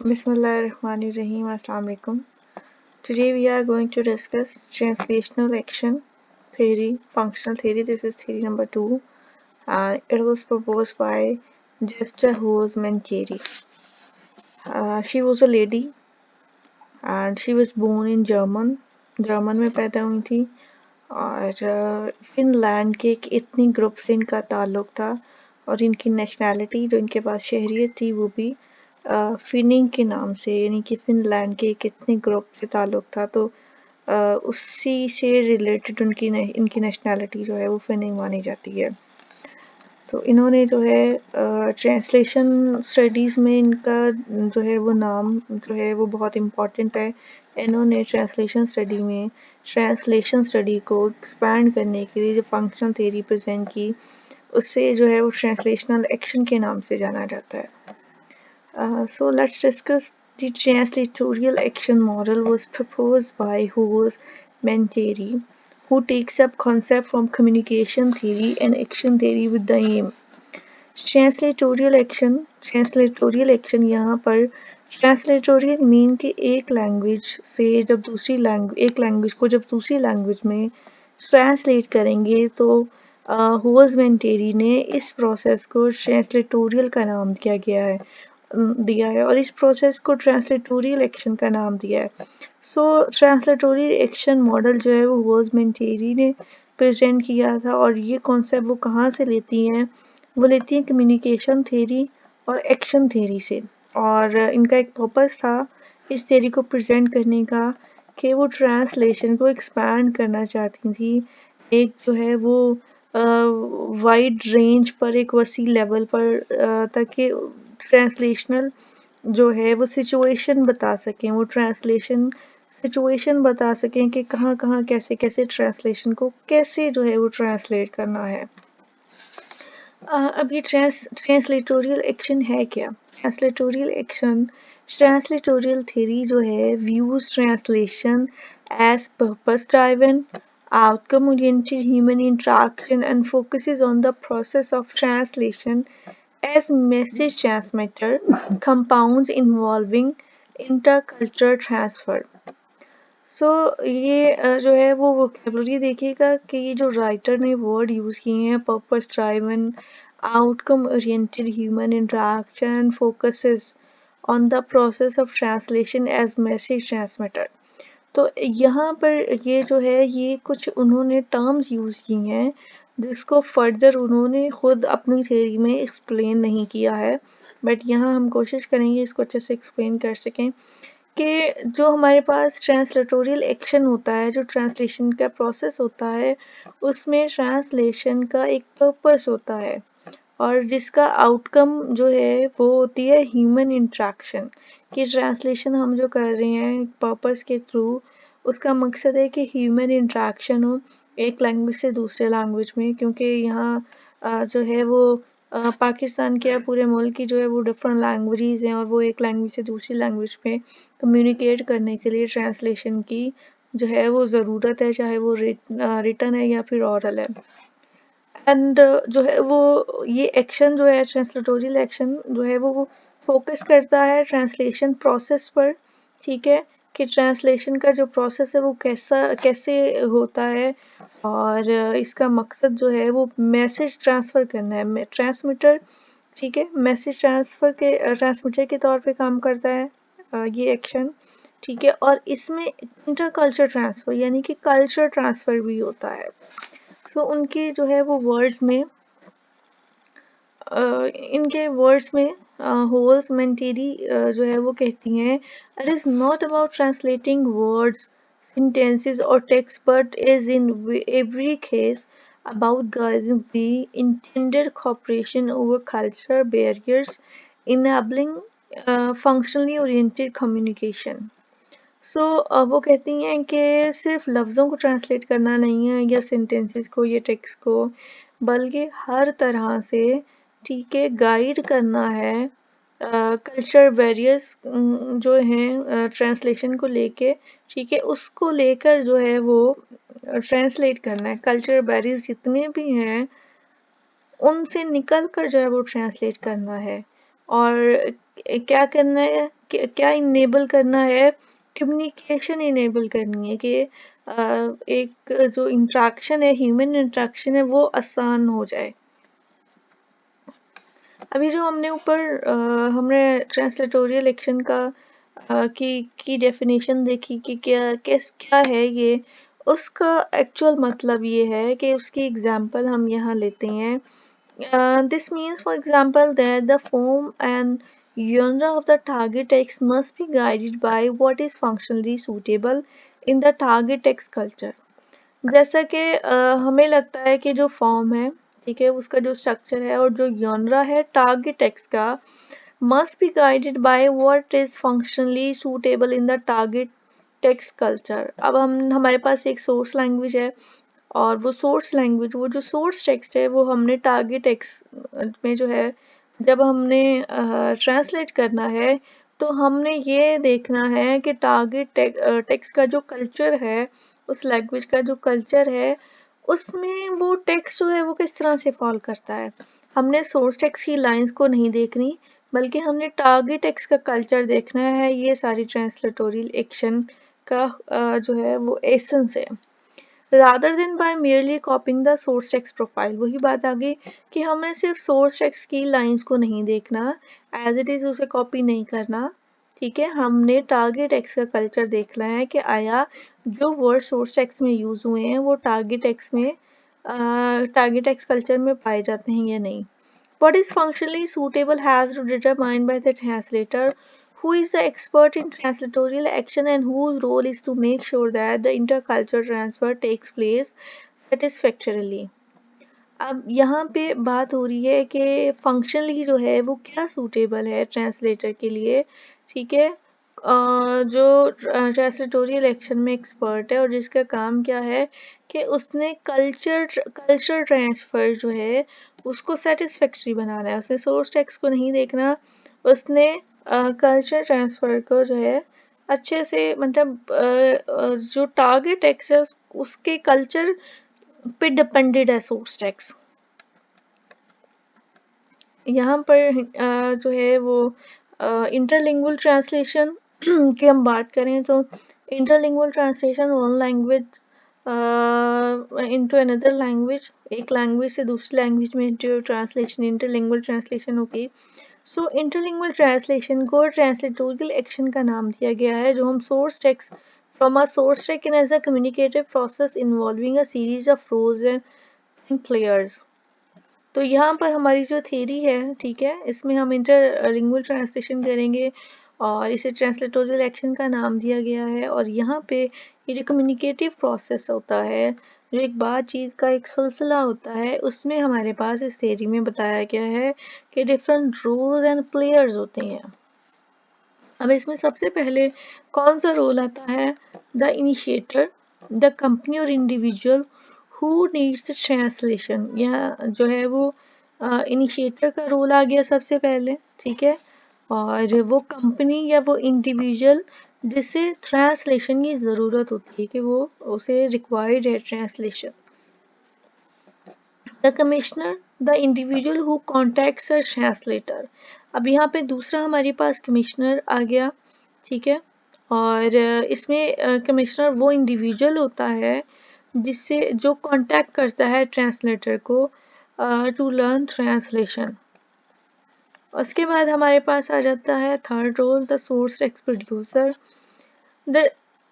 Bismillahirrahmanirrahim. Assalamu alaikum. Today we are going to discuss translational action theory, functional theory. This is theory number 2. It was proposed by Jester Hoes-Mancheri. She was a lady and she was born in German में पैदा हुई थी और Finland के एक ethnic group से इनका ताल्लुक था और इनकी नेशनैलिटी जो इनके पास शहरियत थी वो भी फिनिंग के नाम से, यानी कि फिनलैंड के एक एथनिक ग्रुप से ताल्लुक था, तो उसी से रिलेटेड इनकी नेशनैलिटी जो है वो फिनिंग मानी जाती है। तो इन्होंने जो है ट्रांसलेशन स्टडीज़ में इनका जो है वो नाम जो है वो बहुत इम्पॉर्टेंट है। इन्होंने ट्रांसलेशन स्टडी को एक्सपैंड करने के लिए जो फंक्शनल थ्योरी प्रेजेंट की, उससे जो है वो ट्रांसलेशनल एक्शन के नाम से जाना जाता है। So let's discuss the translatorial action model was proposed by Hoes-Mancheri, who takes up concept from communication theory and action theory with the aim. Translatorial action यहाँ पर translatorial mean कि एक लैंग्वेज से जब एक लैंग्वेज को जब दूसरी लैंग्वेज में ट्रांसलेट करेंगे तो होज़-मैंटेरी ने इस प्रोसेस को ट्रांसलेटोरियल का नाम दिया है और इस प्रोसेस को ट्रांसलेटोरियल एक्शन का नाम दिया है। सो ट्रांसलेटोरियल एक्शन मॉडल जो है वो होज़-मैंटेरी ने प्रेजेंट किया था और ये कॉन्सेप्ट वो कहाँ से लेती हैं, वो लेती हैं कम्युनिकेशन थ्योरी और एक्शन थ्योरी से। और इनका एक पर्पस था इस थ्योरी को प्रेजेंट करने का कि वो ट्रांसलेशन को एक्सपैंड करना चाहती थी, एक जो है वो वाइड रेंज पर, एक वसी लेवल पर, ताकि ट्रांसलेशनल जो है वो सिचुएशन बता सकें, वो ट्रांसलेशन सिचुएशन बता सकें कि कहाँ कहाँ कैसे कैसे ट्रांसलेशन को कैसे जो है वो ट्रांसलेट करना है। अब ये ट्रांसलेटोरियल एक्शन है क्या? ट्रांसलेटोरियल थ्योरी जो है views translation as purpose driven, outcome oriented human interaction and focuses on the process of translation as message transmitter compounds involving intercultural transfer. सो ये जो है वो वोकेबलरी देखिएगा कि ये जो राइटर ने वर्ड यूज़ किए हैं, purpose driven, outcome oriented human interaction, focuses on the process of translation as message transmitter. तो यहाँ पर ये जो है ये कुछ उन्होंने टर्म्स यूज़ की हैं जिसको फर्दर उन्होंने खुद अपनी थ्योरी में एक्सप्लेन नहीं किया है, बट यहाँ हम कोशिश करेंगे इसको अच्छे से एक्सप्लेन कर सकें कि जो हमारे पास ट्रांसलेटोरियल एक्शन होता है, जो ट्रांसलेशन का प्रोसेस होता है, उसमें ट्रांसलेशन का एक पर्पस होता है और जिसका आउटकम जो है वो होती है ह्यूमन इंटरेक्शन। कि ट्रांसलेशन हम जो कर रहे हैं पर्पस के थ्रू, उसका मकसद है कि ह्यूमन इंटरेक्शन हो एक लैंग्वेज से दूसरे लैंग्वेज में, क्योंकि यहाँ जो है वो पाकिस्तान के या पूरे मुल्क की जो है वो डिफरेंट लैंग्वेजेस हैं और वो एक लैंग्वेज से दूसरी लैंग्वेज में कम्युनिकेट करने के लिए ट्रांसलेशन की जो है वो ज़रूरत है, चाहे वो रिटन है या फिर ऑरल है। एंड जो है वो ये एक्शन जो है ट्रांसलेटोरियल एक्शन जो है वो फोकस करता है ट्रांसलेशन प्रोसेस पर, ठीक है, कि ट्रांसलेशन का जो प्रोसेस है वो कैसे होता है और इसका मकसद जो है वो मैसेज ट्रांसफ़र करना है, ट्रांसमीटर, ठीक है, मैसेज ट्रांसमीटर के तौर पे काम करता है ये एक्शन, ठीक है। और इसमें इंटरकल्चर ट्रांसफ़र यानी कि कल्चर ट्रांसफ़र भी होता है। सो उनके जो है वो वर्ड्स में इनके वर्ड्स में होज़-मैंटेरी जो है वो कहती हैं, it is not about translating words, sentences or text, but is in every case about guiding the intended cooperation over cultural barriers, enabling functionally oriented communication. सो वो कहती हैं कि सिर्फ लफ्ज़ों को ट्रांसलेट करना नहीं है या सेंटेंसेस को या टेक्स्ट को, बल्कि हर तरह से, ठीक है, गाइड करना है कल्चर बैरियर्स जो हैं ट्रांसलेशन को लेके, ठीक है, उसको लेकर जो है वो ट्रांसलेट करना है। कल्चर बैरियर्स जितने भी हैं उनसे निकल कर जो है वो ट्रांसलेट करना है और क्या करना है, क्या इनेबल करना है, कम्युनिकेशन इनेबल करनी है कि एक जो इंट्रैक्शन है, ह्यूमन इंट्रैक्शन है, वो आसान हो जाए। अभी जो हमने ऊपर हमने ट्रांसलेटोरियल एक्शन का की डेफिनेशन देखी कि क्या है ये, उसका एक्चुअल मतलब ये है कि उसकी एग्जांपल हम यहाँ लेते हैं। This means, for example, that the form and genre of the target text must be guided by what is functionally suitable in the target text culture. जैसा कि हमें लगता है कि जो फॉर्म है, ठीक है, उसका जो स्ट्रक्चर है और जो जॉनरा है टारगेट टेक्स्ट का, must be guided by what is functionally suitable in the target text culture. अब हमारे पास एक सोर्स लैंग्वेज है, और वो सोर्स लैंग्वेज, वो जो सोर्स टेक्स्ट है, वो हमने टारगेट टेक्स्ट में जो है, जब हमने ट्रांसलेट करना है, तो हमने ये देखना है कि टारगेट टेक्स्ट का जो कल्चर है, उस लैंग्वेज का जो कल्चर है, उसमें वो टेक्स्ट जो है वो किस तरह से फॉल करता है। हमने सोर्स टेक्स्ट की लाइंस को नहीं देखनी, बल्कि हमने टारगेट टेक्स्ट का कल्चर देखना है। ये सारी ट्रांसलेटोरियल एक्शन का जो है वो एसेंस है। Rather than by merely copying the source text profile, वही बात आ गई कि हमें सिर्फ सोर्स टेक्स्ट की लाइंस को नहीं देखना, एज इट इज उसे कॉपी नहीं करना, ठीक है। हमने टारगेट टेक्स्ट का कल्चर देखना है कि आया जो वर्ड सोर्स टेक्स्ट में यूज हुए हैं वो टारगेट टेक्स्ट में टारगेट टेक्स्ट कल्चर में पाए जाते हैं या नहीं। What is functionally suitable has to be determined by the translator, who is the expert in translatorial action and whose role is to make sure that the intercultural transfer takes place satisfactorily. अब यहाँ पे बात हो रही है कि functionally जो है वो क्या सूटेबल है ट्रांसलेटर के लिए, ठीक है। जो ट्रांसलेटोरियल एक्शन में एक्सपर्ट है और जिसका काम क्या है कि उसने कल्चर ट्रांसफर जो है उसको सेटिस्फैक्ट्री बनाना है। उसने सोर्स टेक्स्ट को नहीं देखना, उसने कल्चर ट्रांसफर को जो है अच्छे से, मतलब जो टारगेट टेक्स्ट है उसके कल्चर पे डिपेंडेड है सोर्स टेक्स्ट। यहाँ पर जो है वो इंटरलिंगुअल ट्रांसलेशन की हम बात करें तो interlingual translation one language into another language, एक लैंग्वेज से दूसरी लैंग्वेज में जो ट्रांसलेशन इंटरलिंगुअल ट्रांसलेशन होगी। सो इंटरलिंगुअल ट्रांसलेशन को ट्रांसलेटोरियल एक्शन का नाम दिया गया है, जो हम source text from a source text in as a communicative process involving a series of roles and players. तो यहाँ पर हमारी जो थ्योरी है, ठीक है, इसमें हम इंटरलिंगुअल ट्रांसलेशन करेंगे और इसे ट्रांसलेटोरियल एक्शन का नाम दिया गया है। और यहाँ पे ये जो कम्युनिकेटिव प्रोसेस होता है, जो एक बातचीत का एक सिलसिला होता है, उसमें हमारे पास इस थ्योरी में बताया गया है कि डिफरेंट रोल्स एंड प्लेयर्स होते हैं। अब इसमें सबसे पहले कौन सा रोल आता है, द इनिशिएटर, द कंपनी और individual who needs the translation, या जो है वो इनिशिएटर का रोल आ गया सबसे पहले, ठीक है। और वो कंपनी या वो इंडिविजुअल जिसे ट्रांसलेशन की ज़रूरत होती है, कि वो उसे रिक्वायर्ड है translation. The commissioner, the individual who contacts a translator. अब यहाँ पे दूसरा हमारे पास कमिश्नर आ गया, ठीक है। और इसमें कमिश्नर वो इंडिविजुअल होता है जिससे जो कांटेक्ट करता है ट्रांसलेटर को टू लर्न ट्रांसलेशन। उसके बाद हमारे पास आ जाता है third role, the source text producer, the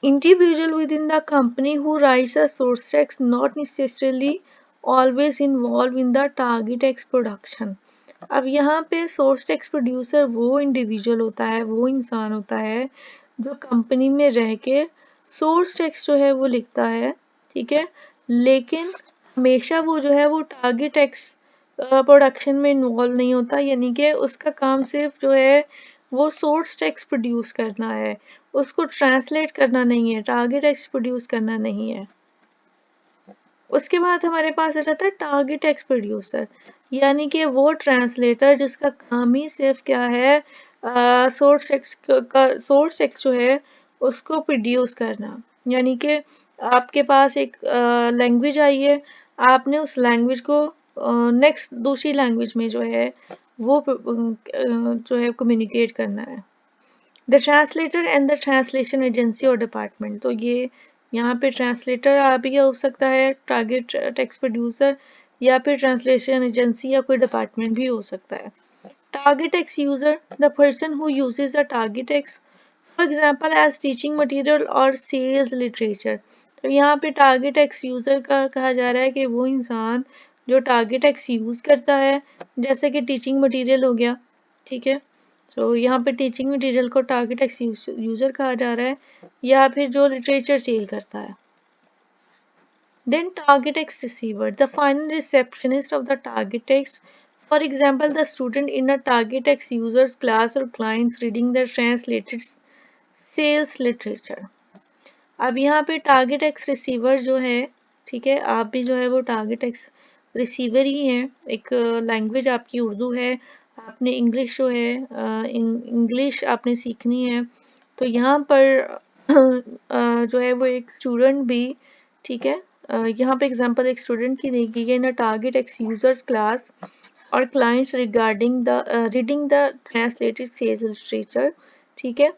individual within the company who writes a source text, not necessarily always involved in the target text production. अब यहाँ पे सोर्स टेक्स्ट प्रोड्यूसर वो इंडिविजुअल होता है, वो इंसान होता है जो कंपनी में रह के सोर्स टेक्स्ट जो है वो लिखता है, ठीक है। लेकिन हमेशा वो जो है वो टारगेट टेक्स्ट प्रोडक्शन में इन्वॉल्व नहीं होता, यानी कि उसका काम सिर्फ जो है वो सोर्स टेक्स्ट प्रोड्यूस करना है, उसको ट्रांसलेट करना नहीं है, टारगेट टेक्स्ट प्रोड्यूस करना नहीं है। उसके बाद हमारे पास आ जाता है टारगेट टेक्स्ट प्रोड्यूसर, यानी कि वो ट्रांसलेटर जिसका काम ही सिर्फ क्या है, सोर्स टेक्स्ट जो है उसको प्रोड्यूस करना। यानी कि आपके पास एक लैंग्वेज आई है, आपने उस लैंग्वेज को नेक्स्ट दूसरी लैंग्वेज में जो है वो जो है कम्युनिकेट करना है। The translator and the translation agency और डिपार्टमेंट, तो ये यहाँ पे ट्रांसलेटर आ भी हो सकता है, टारगेट टेक्स्ट प्रोड्यूसर, या फिर ट्रांसलेशन एजेंसी या कोई डिपार्टमेंट भी हो सकता है। Target text user, the person who uses the target text for example as teaching material और सेल्स लिटरेचर। तो यहाँ पे टारगेट टेक्स्ट यूजर का कहा जा रहा है कि वो इंसान जो टारगेट टेक्स्ट यूज करता है, जैसे कि टीचिंग मटेरियल हो गया, ठीक है। तो यहाँ पे टीचिंग मटेरियल को टारगेट टेक्स्ट यूजर कहा जा रहा है, या फिर जो लिटरेचर सेल करता है। Then target text receiver, the final receptionist of the target text. For example, the student in a target text user's class or clients reading the translated sales literature. अब यहाँ पे टारगेट टेक्स्ट रिसीवर जो है, ठीक है, आप भी जो है वो टारगेट टेक्स्ट रिसीवर ही हैं। एक लैंग्वेज आपकी उर्दू है, आपने इंग्लिश जो है इंग्लिश आपने सीखनी है। तो यहाँ पर जो है वो एक स्टूडेंट भी, ठीक है, यहाँ पे एग्जांपल एक स्टूडेंट की दी गई है in a target x users class और clients regarding the reading the translated sales literature, ठीक है।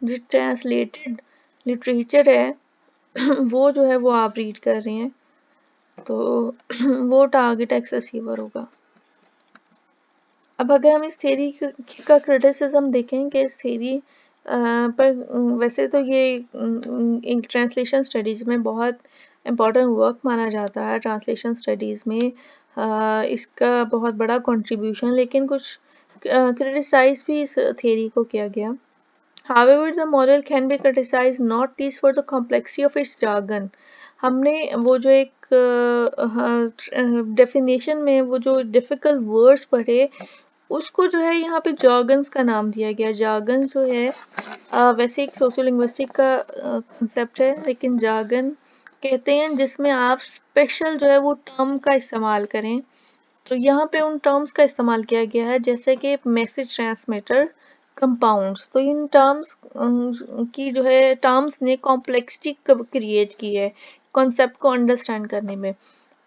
जो ट्रांसलेटेड लिटरेचर है वो जो है वो आप रीड कर रहे हैं, तो वो टारगेट एक्स रिसीवर होगा। अब अगर हम इस थ्योरी का क्रिटिसिज्म देखें कि इस थ्योरी पर वैसे तो ये ट्रांसलेशन स्टडीज़ में बहुत इम्पोर्टेंट वर्क माना जाता है। ट्रांसलेशन स्टडीज़ में इसका बहुत बड़ा कंट्रीब्यूशन, लेकिन कुछ क्रिटिसाइज भी इस थ्योरी को किया गया। However, the model can be criticized not least for the complexity of its jargon. हमने वो जो एक डेफिनेशन में वो जो डिफ़िकल्ट वर्ड्स पढ़े, उसको जो है यहाँ पे jargons का नाम दिया गया। jargon जो है वैसे एक सोशियोलिंग्विस्टिक का कंसेप्ट है, लेकिन jargon कहते हैं जिसमें आप स्पेशल जो है वो टर्म का इस्तेमाल करें। तो यहाँ पे उन टर्म्स का इस्तेमाल किया गया है, जैसे कि मैसेज ट्रांसमीटर, कंपाउंड्स। तो इन टर्म्स की जो है टर्म्स ने कॉम्प्लेक्सिटी क्रिएट की है कॉन्सेप्ट को अंडरस्टैंड करने में,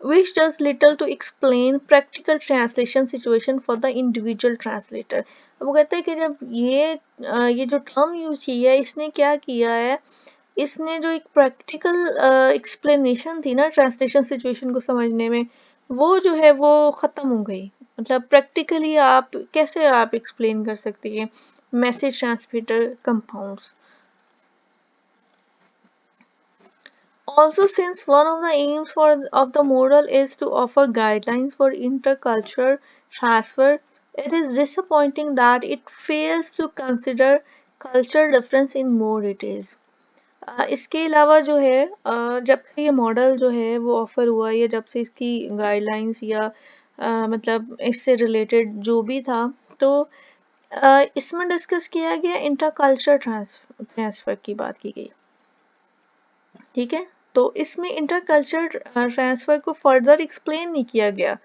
which does little to explain practical translation situation for the individual translator। अब वो कहते हैं कि जब ये जो टर्म यूज की है, इसने क्या किया है, इसने जो एक प्रैक्टिकल एक्सप्लेनेशन थी ना ट्रांसलेशन सिचुएशन को समझने में, वो जो है वो ख़त्म हो गई। मतलब प्रैक्टिकली आप कैसे आप एक्सप्लेन कर सकते हैं message transmitter compounds. Also, since one of the aims of the model is to offer guidelines for intercultural transfer, it is disappointing that it fails to consider cultural difference in more details। इसके अलावा जो है जब से ये model जो है वो ऑफ़र हुआ, या जब से इसकी गाइडलाइंस या मतलब इससे रिलेटेड जो भी था, तो इसमें डिस्कस किया गया इंटरकल्चर ट्रांसफ़र की बात की गई, ठीक है। तो इसमें इंटरकल्चर ट्रांसफ़र को फर्दर एक्सप्लेन नहीं किया गया।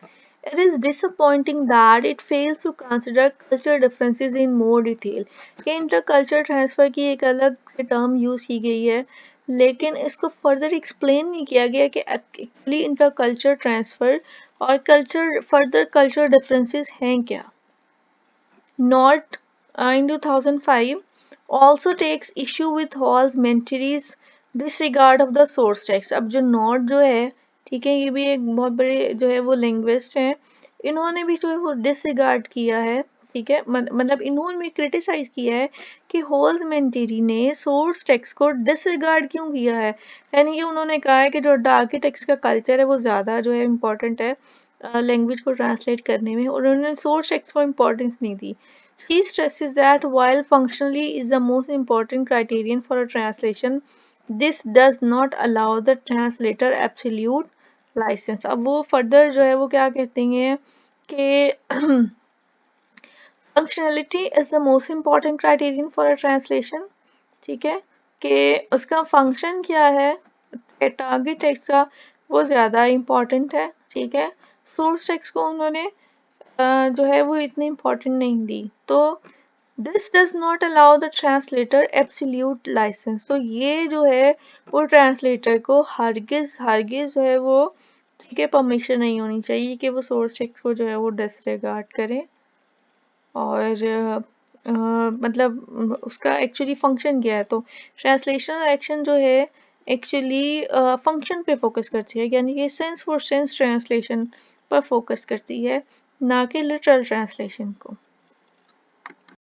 It is disappointing that it fails to consider cultural differences in more detail। कि इंटरकल्चर ट्रांसफ़र की एक अलग से टर्म यूज़ की गई है, लेकिन इसको फर्दर एक्सप्लेन नहीं किया गया कि एक्चुअली इंटरकल्चर ट्रांसफ़र और फर्दर कल्चर डिफरेंसेस हैं क्या। Nord in 2005 also takes issue with Hall's Mentiri's disregard of the source text। अब जो नॉर्ड जो है, ठीक है, ये भी एक बहुत बड़े जो है वो लिंग्विस्ट हैं। इन्होंने भी जो है वो डिसरिगार्ड किया है, ठीक है, मतलब इन्होंने भी क्रिटिसाइज किया है कि हॉल्स मेंटेरी ने सोर्स टेक्स्ट को डिसरिगार्ड क्यों किया है। यानी कि उन्होंने कहा है कि जो डार्क टेक्स्ट का कल्चर है वो ज़्यादा जो है इम्पोर्टेंट है लैंग्वेज को ट्रांसलेट करने में, और उन्होंने सोर्स टेक्स्ट को इम्पोर्टेंस नहीं दी। He stresses that while functionally is the most important criterion for a translation, this does not allow the translator absolute license। अब वो फर्दर जो है वो क्या कहते हैं कि functionality is the most important criterion for a translation, ठीक है, कि उसका फंक्शन क्या है, टारगेट टेक्स्ट का वो ज़्यादा इम्पोर्टेंट है, ठीक है। सोर्स टेक्स्ट को उन्होंने जो है वो इतनी इम्पोर्टेंट नहीं दी। तो this does not allow the translator absolute licence. तो ये जो है वो ट्रांसलेटर को हरगिज़ हरगिज़ जो है वो के परमिशन नहीं होनी चाहिए कि वो सोर्स टेक्स्ट को जो है वो डिसरिगार्ड करें। और मतलब उसका एक्चुअली फंक्शन क्या है, तो ट्रांसलेशनल एक्शन जो है एक्चुअली फंक्शन पे फोकस करती है, यानी कि सेंस फॉर सेंस ट्रांसलेशन पर फोकस करती है, ना कि लिटरल ट्रांसलेशन को।